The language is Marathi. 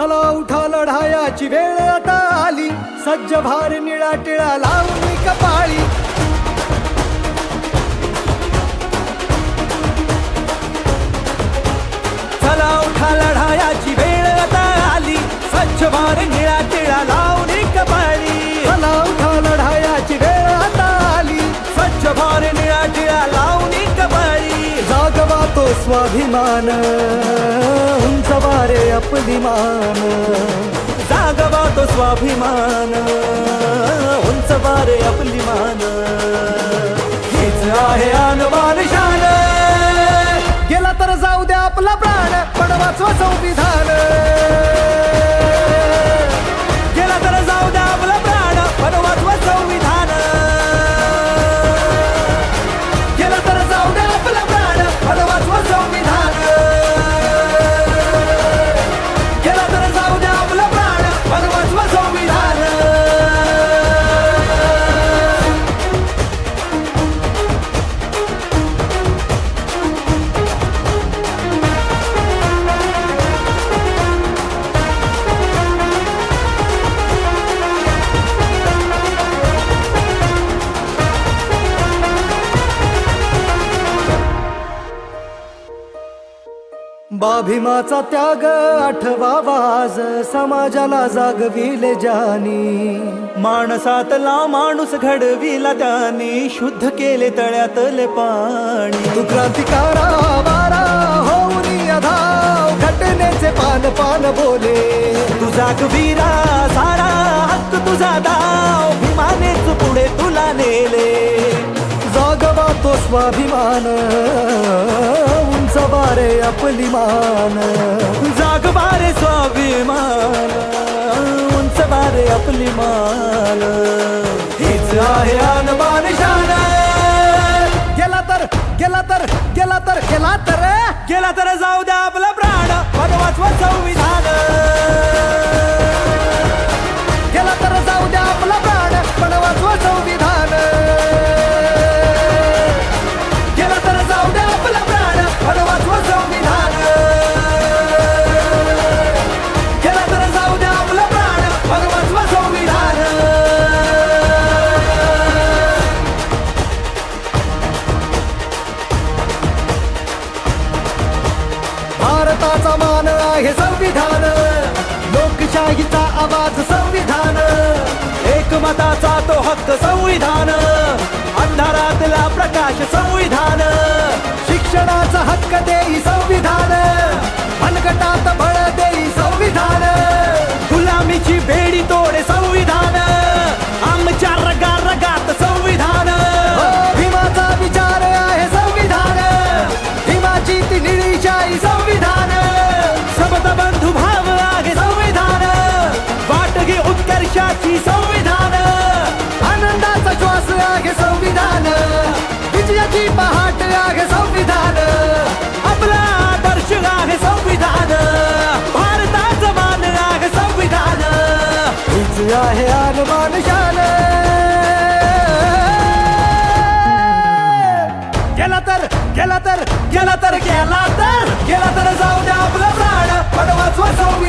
चला उठा लढायाची वेळ आता आली, सज्ज भार निळा टिळा लावून कपाळी. चला उठा लढायाची वेळ आता आली, सज्ज भार निळा टिळा लावून कपाळी. चला उठा लढायाची वेळ आता आली, सज्ज भार निळा टिळा लावून कपाळी. जागवा तो स्वाभिमान, उंच वारे आपली मान. जागवा तो स्वाभिमान, उंच वारे आपली मान. हीच आहे आणबान शान, गेला तर जाऊ द्या आपला प्राण, पण वाचवा संविधान. गेला तर जाऊ द्या आपला प्राण, पण वाचवा संविधान. गेला तर जाऊ द्या आपला प्राण, पण वाचवा संविधान. गेला तर जाऊ द्या आपला प्राण, पण वाचवा संविधान. भीमाचा त्याग आठवावा आज, समाजाला जागविले ज्यानी. माणसातला माणूस घडविला त्यानी, शुद्ध केले तळ्यातले पाणी. तू क्रांतिकारा वारा होऊन अधाव, घटनेचे पान पान बोले. तू जागवीरा सारा हक्क तुझा दाव, भीमानेच पुढे तुला नेले. जागवा तो स्वाभिमान, उंच वारे आपली मान. जागवा रे स्वाभिमान, उंच वारे आपली मान. हीच आहे आणबान शान, गेला तर गेला तर गेला तर गेला तर गेला तर जाऊ द्या आपला प्राण, पण वाचवा संविधान. गेला तर जाऊ द्या आपला प्राण, पण वाचवा संविधान. गेला तर जाऊ द्या आपला प्राण, पण वाचवा संविधान. गेला तर जाऊ द्या आपला प्राण, पण वाचवा संविधान. भारताचा मान आहे संविधान, लोकशाहीचा आवाज संविधान. एकमताचा तो हक्क संविधान, अंधारातला प्रकाश संविधान. शिक्षणाचा हक्क देई संविधान, मनगटात बळ देई संविधान. गुलामीची बेडी तोडे संविधान, आमच्या रगा रगात संविधान. भीमाचा विचार आहे संविधान, भीमाची ती निळीशाही संविधान. सबद बंधू भाव आहे संविधान, वाटगी उत्कर्षाची संविधान. आनंदाचा श्वास आहे संविधान, विजयाची पहाट आहे संविधान. आपला आदर्श आहे संविधान, भारताचं मान आहे संविधान. हीच आहे आणबान शान, गेला तर गेला तर गेला तर गेला तर गेला तर जाऊ द्या आपला प्राण, पण वाचवा संविधान.